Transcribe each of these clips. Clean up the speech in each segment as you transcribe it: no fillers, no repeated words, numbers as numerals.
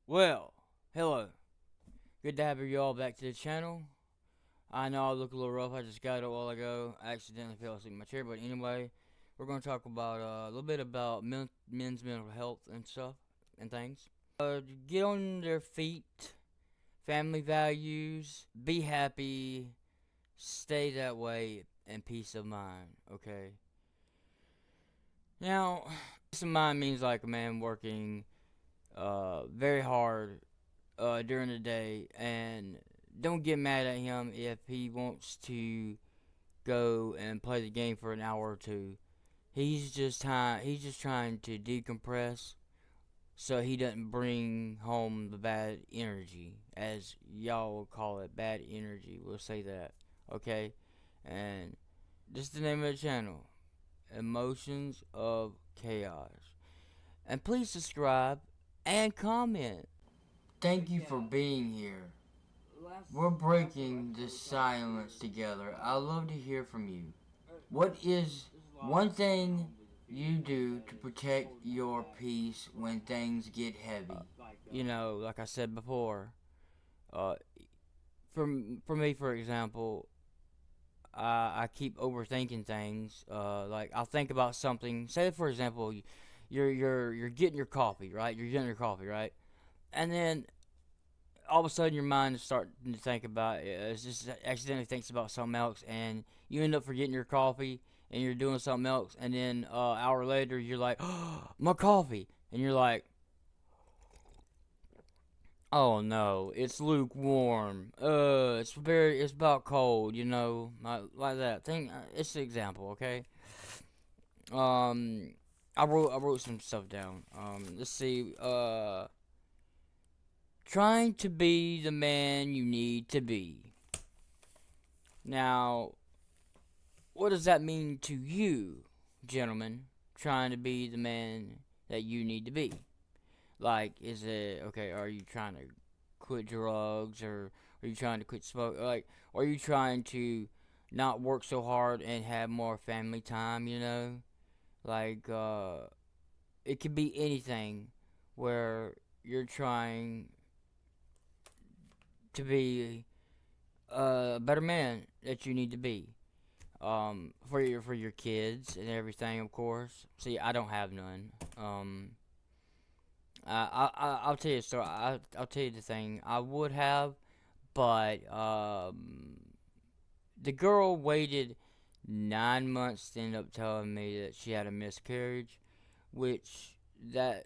Well, hello. Good to have you all back to the channel. I know I look a little rough. I just got it a while ago. I accidentally fell asleep in my chair. But anyway, we're going to talk about a little bit about men's mental health and stuff and things. Get on their feet, family values, be happy, stay that way, and peace of mind. Okay. Now, peace of mind means like a man working very hard during the day, and don't get mad at him if he wants to go and play the game for an hour or two. He's just trying to decompress so he doesn't bring home the bad energy, as y'all will call it, bad energy. We'll say that, okay? And this is the name of the channel, Emotions of Chaos. And please subscribe and comment. Thank you for being here. We're breaking this silence together. I'd love to hear from you. What is one thing you do to protect your peace when things get heavy? Like I said before, uh, for me, for example, I keep overthinking things. Like I'll think about something. Say, for example, you're getting your coffee, right? You're getting your coffee, right? And then all of a sudden your mind is starting to think about it just accidentally thinks about something else, and you end up forgetting your coffee and you're doing something else, and then an hour later you're like, oh, my coffee, and you're like, oh no, it's lukewarm, it's about cold, like that thing. It's an example, okay. um I wrote some stuff down. Let's see. Trying to be the man you need to be. Now, what does that mean to you, gentlemen? Trying to be the man that you need to be. Like, is it okay? Are you trying to quit drugs, or are you trying to quit smoke? Like, are you trying to not work so hard and have more family time? Like, it could be anything where you're trying to be a better man that you need to be. For your kids and everything, of course. See, I don't have none. I'll tell you a story. I'll tell you the thing I would have, but the girl waited 9 months to end up telling me that she had a miscarriage, which that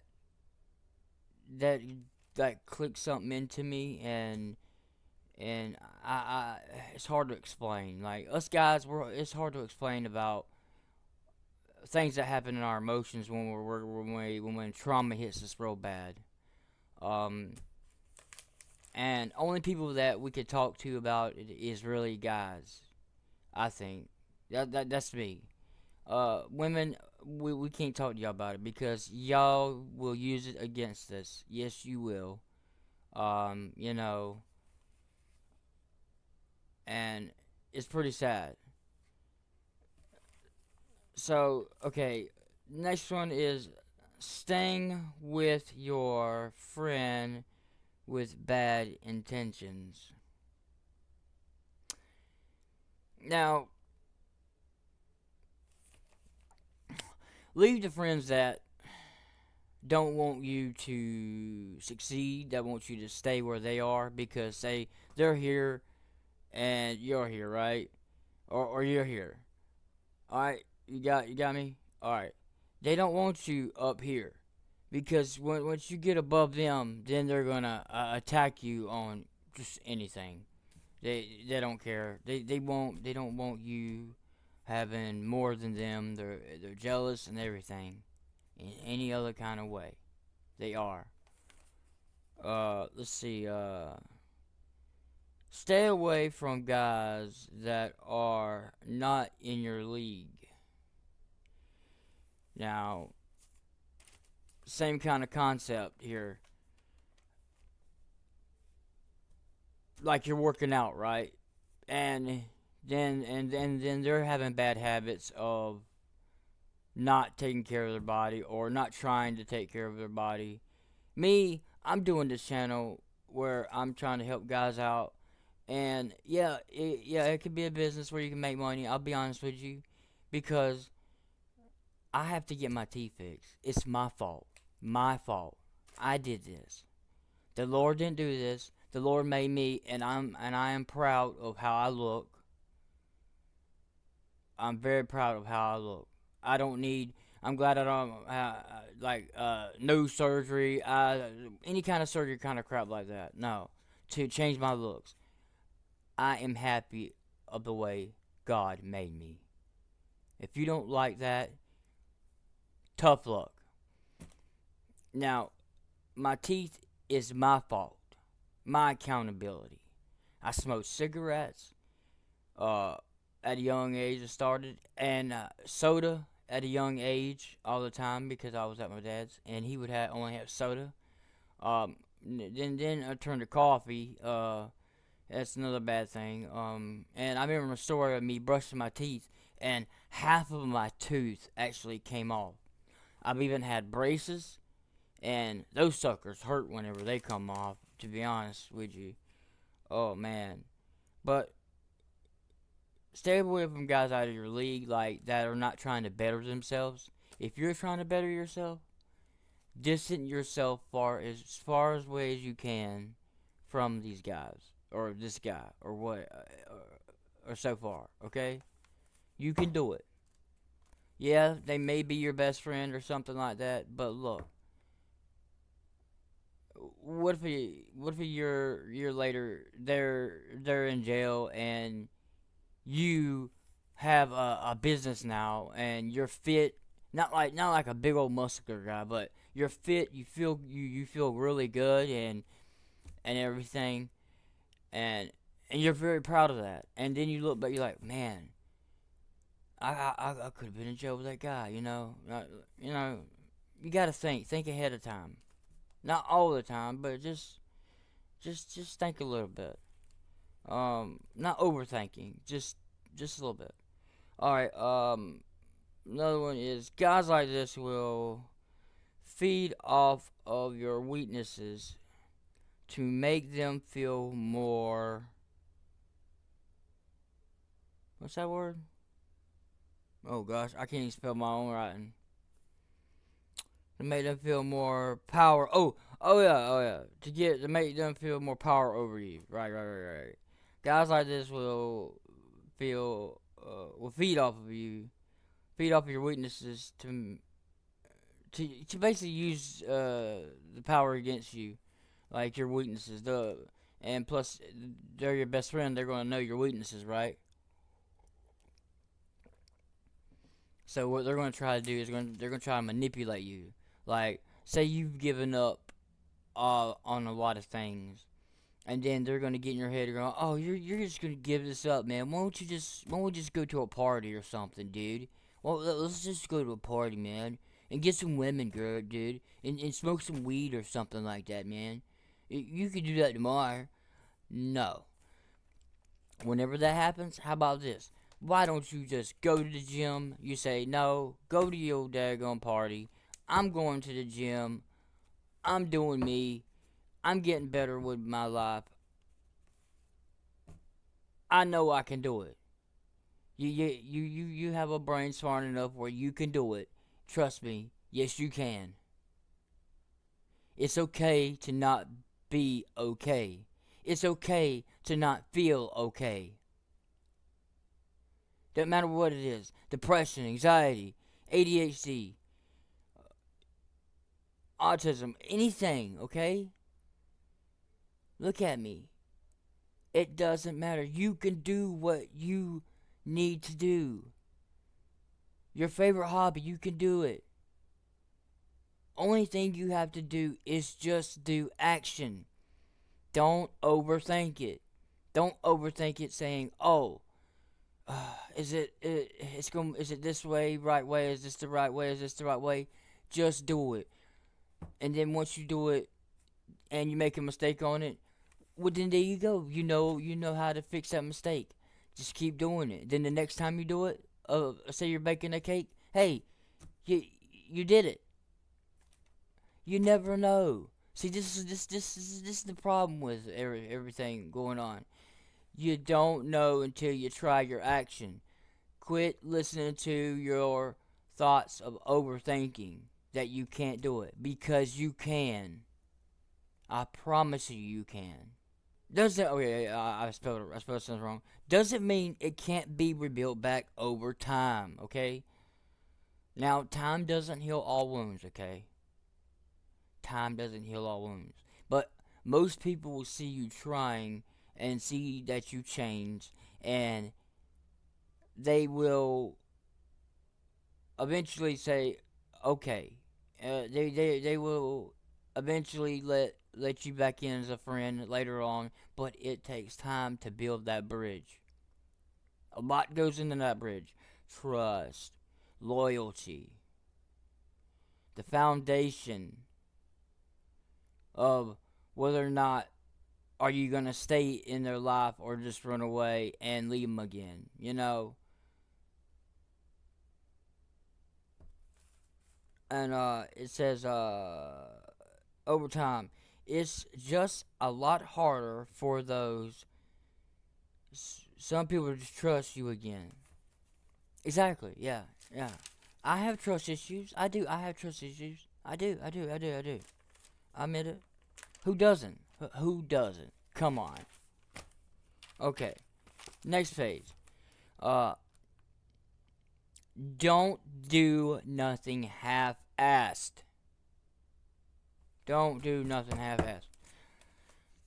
that clicked something into me, and I it's hard to explain. Like us guys, it's hard to explain about things that happen in our emotions when trauma hits us real bad. Um, and only people that we could talk to about it is really guys. I think that's me. Women, we can't talk to y'all about it because y'all will use it against us. Yes, you will. Um, you know, and it's pretty sad. So, okay, next one is staying with your friend with bad intentions. Now, leave the friends that don't want you to succeed, that want you to stay where they are because they're here and you're here, right? Or you're here. All right, you got me. All right, they don't want you up here because once you get above them, then they're gonna attack you on just anything. They don't care. They don't want you having more than them. They're jealous and everything. In any other kind of way, they are. Let's see. Stay away from guys that are not in your league. Now, same kind of concept here. Like you're working out, right? And then they're having bad habits of not taking care of their body or not trying to take care of their body. Me, I'm doing this channel where I'm trying to help guys out. And yeah, it could be a business where you can make money. I'll be honest with you, because I have to get my teeth fixed. It's my fault. My fault. I did this. The Lord didn't do this. The Lord made me, and I am proud of how I look. I'm very proud of how I look. I don't need. I'm glad I don't no surgery, any kind of surgery, kind of crap like that. No, to change my looks. I am happy of the way God made me. If you don't like that, tough luck. Now, my teeth is my fault, my accountability. I smoked cigarettes uh, at a young age. I started, and soda at a young age all the time because I was at my dad's, and he would only have soda. Then I turned to coffee. That's another bad thing. And I remember a story of me brushing my teeth, and half of my tooth actually came off. I've even had braces, and those suckers hurt whenever they come off, to be honest with you. Oh, man. But stay away from guys out of your league like that are not trying to better themselves. If you're trying to better yourself, distance yourself far as way as you can from these guys or this guy or what or so far. Okay, you can do it. Yeah, they may be your best friend or something like that, but look, what if a year later they're in jail and you have a business now and you're fit, not like a big old muscular guy, but you're fit, you feel really good and everything, and you're very proud of that, and then you look back, you're like, man, I could have been in jail with that guy, you know, you gotta think ahead of time, not all the time, but just think a little bit, not overthinking, just a little bit. All right. Another one is guys like this will feed off of your weaknesses to make them feel more. What's that word? Oh gosh, I can't even spell my own writing. To make them feel more power. Oh yeah. To make them feel more power over you. Right. Guys like this will feed off of you, feed off of your weaknesses to basically use the power against you, like your weaknesses. And plus they're your best friend. They're going to know your weaknesses, right? So what they're going to try to do is they're going to try to manipulate you. Like, say you've given up on a lot of things, and then they're going to get in your head and go, "Oh, you're just going to give this up, man. Why don't we just go to a party or something, dude? Well, let's just go to a party, man, and get some women, girl, dude, and smoke some weed or something like that, man. You could do that tomorrow." No. Whenever that happens, how about this? Why don't you just go to the gym? You say, no, go to your daggone party. I'm going to the gym. I'm doing me. I'm getting better with my life. I know I can do it. You have a brain smart enough where you can do it. Trust me. Yes, you can. It's okay to not be okay. It's okay to not feel okay. Doesn't matter what it is. Depression, anxiety, ADHD, autism, anything, okay? Look at me. It doesn't matter. You can do what you need to do. Your favorite hobby, you can do it. Only thing you have to do is just do action. Don't overthink it. Don't overthink it saying, "Oh, is it this way, right way? Is this the right way? Is this the right way?" Just do it. And then once you do it and you make a mistake on it, well, then there you go. You know how to fix that mistake. Just keep doing it. Then the next time you do it, say you're baking a cake, hey, you did it. You never know. See, this is the problem with everything going on. You don't know until you try your action. Quit listening to your thoughts of overthinking that you can't do it, because you can. I promise you can. Doesn't okay? I spelled something wrong. Doesn't mean it can't be rebuilt back over time. Okay. Now, time doesn't heal all wounds. Okay. Time doesn't heal all wounds, but most people will see you trying and see that you change, and they will eventually say, okay. They will eventually let you back in as a friend later on, but it takes time to build that bridge. A lot goes into that bridge. Trust, loyalty, the foundation of whether or not are you going to stay in their life or just run away and leave them again, And it says over time, it's just a lot harder for those. Some people just trust you again. Exactly. Yeah. Yeah. I have trust issues. I do. I have trust issues. I do. I do. I do. I do. I admit it. Who doesn't? Who doesn't? Come on. Okay. Next page. Uh, don't do nothing half-assed. Don't do nothing half-assed.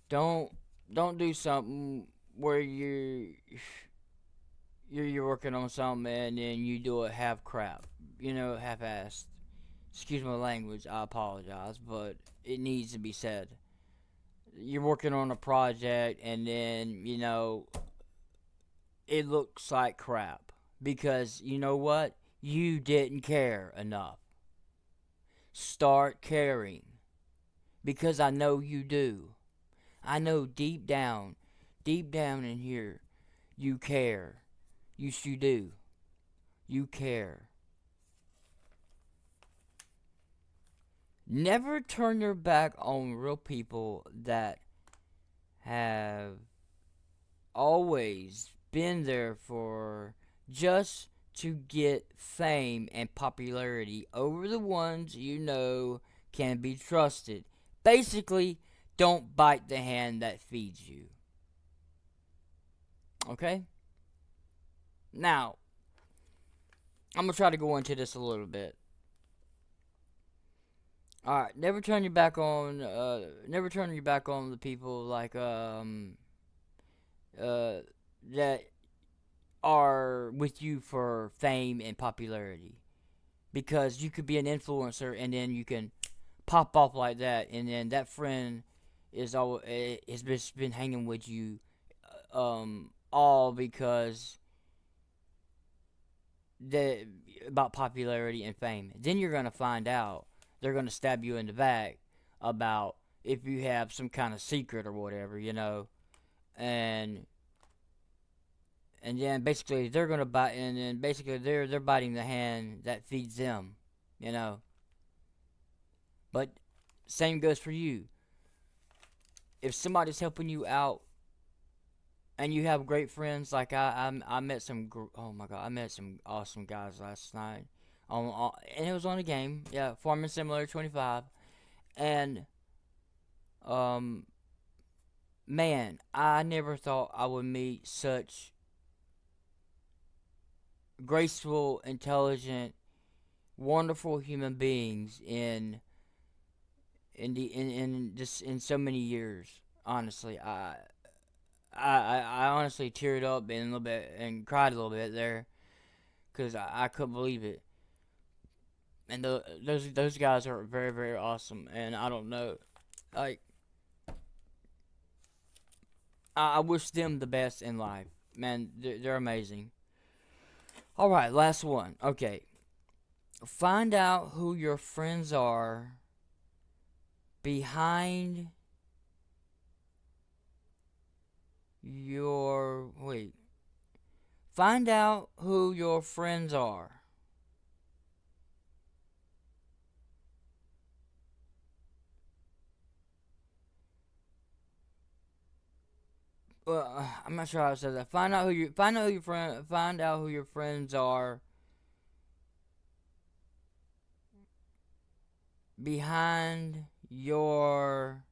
Don't don't do something where you're working on something and then you do it half crap. Half-assed. Excuse my language. I apologize, but it needs to be said. You're working on a project and then it looks like crap because you know what? You didn't care enough. Start caring because I know you do. I know deep down in here, you care. Yes, you do. You care. Never turn your back on real people that have always been there for just to get fame and popularity over the ones you know can be trusted. Basically, don't bite the hand that feeds you. Okay? Now, I'm going to try to go into this a little bit. All right, never turn your back on the people like uh that are with you for fame and popularity, because you could be an influencer and then you can pop off like that, and then that friend has just been hanging with you all because the about popularity and fame. Then you're gonna find out they're gonna stab you in the back about if you have some kind of secret or whatever, and then basically they're gonna bite, and then basically they're biting the hand that feeds them, you know. But same goes for you. If somebody's helping you out and you have great friends, like I met some oh my god, I met some awesome guys last night and it was on a game, yeah, Farming Simulator 25, and um man, I never thought I would meet such graceful, intelligent, wonderful human beings in just in so many years. Honestly, I honestly teared up and a little bit and cried a little bit there because I couldn't believe it. And those guys are very, very awesome. And I don't know, like I wish them the best in life. Man, they're amazing. All right, last one. Okay, find out who your friends are behind your wait. Find out who your friends are I'm not sure how to say that. Find out who your friends are behind your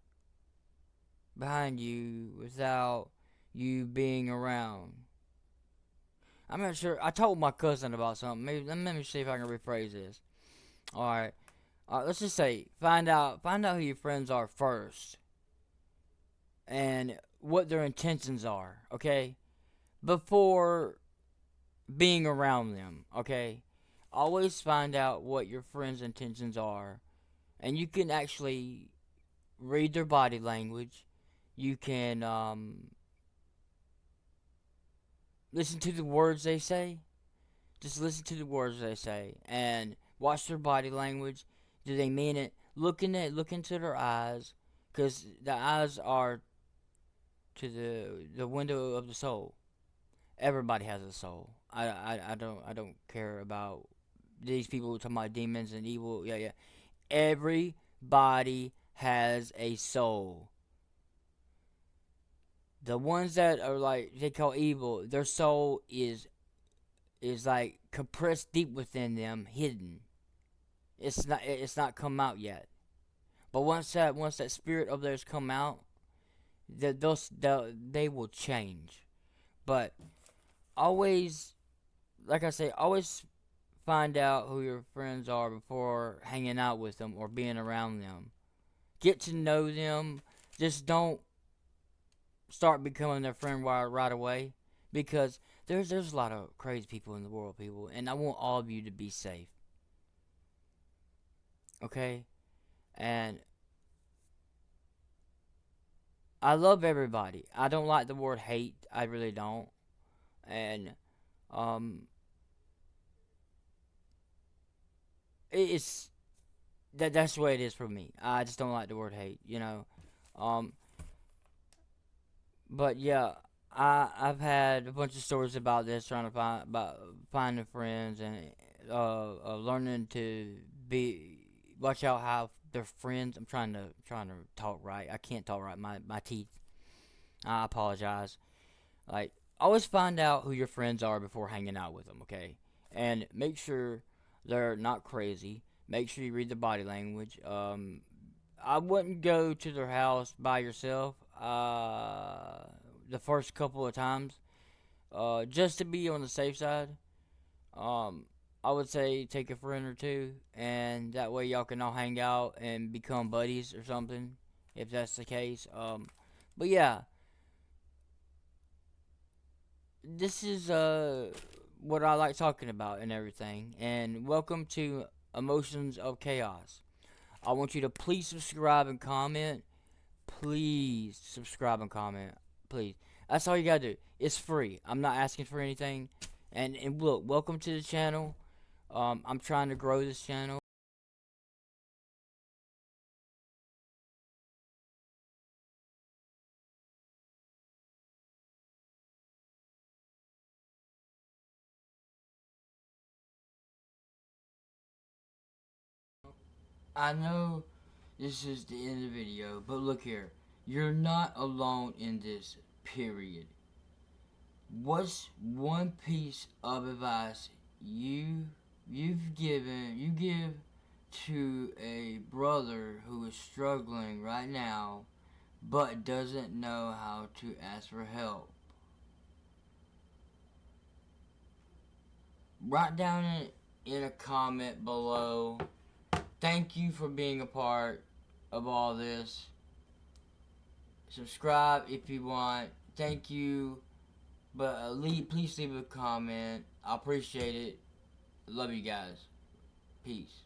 behind you without you being around. I'm not sure. I told my cousin about something. Maybe let me see if I can rephrase this. All right. Let's just say find out who your friends are first and what their intentions are. Okay, before being around them. Okay, always find out what your friends' intentions are, and you can actually read their body language. You can listen to the words they say. Just listen to the words they say and watch their body language. Do they mean it? Look into their eyes, because the eyes are to the window of the soul. Everybody has a soul. I don't care about these people talking about demons and evil. Yeah, yeah. Everybody has a soul. The ones that are like they call evil, their soul is like compressed deep within them, hidden. It's not come out yet. But once that spirit of theirs come out, they will change. But always, like I say, always find out who your friends are before hanging out with them or being around them. Get to know them. Just don't start becoming their friend right away, because there's a lot of crazy people in the world, people, and I want all of you to be safe. Okay? And I love everybody. I don't like the word hate. I really don't. And um it's that's the way it is for me. I just don't like the word hate. Um but yeah, I've had a bunch of stories about this, trying to finding friends and learning to be watch out how their friends. I'm trying to talk right. I can't talk right. My teeth. I apologize. Like, always find out who your friends are before hanging out with them, okay? And make sure they're not crazy. Make sure you read the body language. I wouldn't go to their house by yourself. The first couple of times, just to be on the safe side. Um, I would say take a friend or two, and that way y'all can all hang out and become buddies or something, if that's the case. But yeah, this is what I like talking about and everything. And welcome to Emotions of Chaos. I want you to please subscribe and comment. Please subscribe and comment. Please. That's all you gotta do. It's free. I'm not asking for anything. And look, welcome to the channel. I'm trying to grow this channel. I know this is the end of the video, but look here. You're not alone in this, period. What's one piece of advice you give to a brother who is struggling right now but doesn't know how to ask for help? Write down in a comment below. Thank you for being a part of all this. Subscribe if you want. Thank you. But please leave a comment. I appreciate it. Love you guys. Peace.